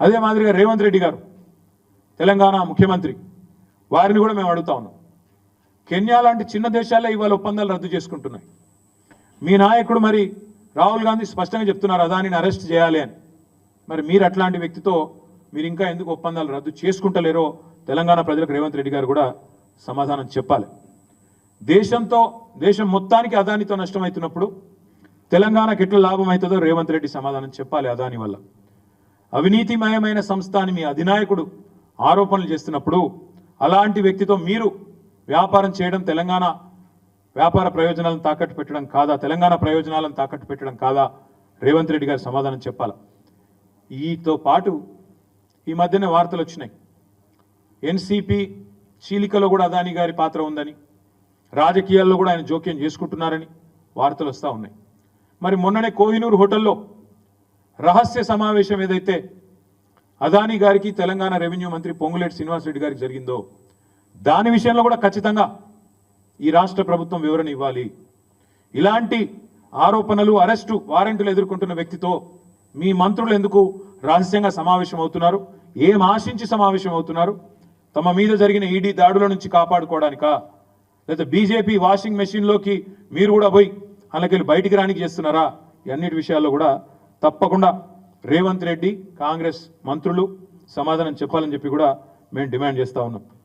అదే మాదిరిగా రేవంత్ రెడ్డి గారు తెలంగాణ ముఖ్యమంత్రి, వారిని కూడా మేము అడుగుతా ఉన్నాం. కెన్యా లాంటి చిన్న దేశాలే ఇవాళ ఒప్పందాలు రద్దు చేసుకుంటున్నాయి. మీ నాయకుడు మరి రాహుల్ గాంధీ స్పష్టంగా చెప్తున్నారు అదానిని అరెస్ట్ చేయాలి అని. మరి మీరు అట్లాంటి వ్యక్తితో మీరు ఇంకా ఎందుకు ఒప్పందాలు రద్దు చేసుకుంటలేరో తెలంగాణ ప్రజలకు రేవంత్ రెడ్డి గారు కూడా సమాధానం చెప్పాలి. దేశం మొత్తానికి అదానితో నష్టమవుతున్నప్పుడు తెలంగాణకి ఎట్లా లాభం అవుతుందో రేవంత్ రెడ్డి సమాధానం చెప్పాలి. అదాని వల్ల అవినీతిమయమైన సంస్థ అని మీ అధినాయకుడు ఆరోపణలు చేస్తున్నప్పుడు అలాంటి వ్యక్తితో మీరు వ్యాపారం చేయడం తెలంగాణ వ్యాపార ప్రయోజనాలను తాకట్టు పెట్టడం కాదా? తెలంగాణ ప్రయోజనాలను తాకట్టు పెట్టడం కాదా? రేవంత్ రెడ్డి గారు సమాధానం చెప్పాలి. ఈతో పాటు ఈ మధ్యనే వార్తలు వచ్చినాయి, ఎన్సీపీ చీలికలో కూడా అదాని గారి పాత్ర ఉందని, రాజకీయాల్లో కూడా ఆయన జోక్యం చేసుకుంటున్నారని వార్తలు వస్తూ ఉన్నాయి. మరి మొన్ననే కోహినూర్ హోటల్లో రహస్య సమావేశం ఏదైతే అదాని గారికి తెలంగాణ రెవెన్యూ మంత్రి పొంగులేటి శ్రీనివాసరెడ్డి గారికి జరిగిందో దాని విషయంలో కూడా ఖచ్చితంగా ఈ రాష్ట్ర ప్రభుత్వం వివరణ ఇవ్వాలి. ఇలాంటి ఆరోపణలు, అరెస్టు వారెంట్లు ఎదుర్కొంటున్న వ్యక్తితో మీ మంత్రులు ఎందుకు రహస్యంగా సమావేశం అవుతున్నారు? ఏం ఆశించి సమావేశం అవుతున్నారు? తమ మీద జరిగిన ఈడీ దాడుల నుంచి కాపాడుకోవడానికా, లేదా బీజేపీ వాషింగ్ మెషిన్లోకి మీరు కూడా పోయి అలాగే బయటికి రానికి చేస్తున్నారా? అన్నిటి విషయాల్లో కూడా తప్పకుండా రేవంత్ రెడ్డి, కాంగ్రెస్ మంత్రులు సమాధానం చెప్పాలని చెప్పి కూడా మేము డిమాండ్ చేస్తూ ఉన్నాం.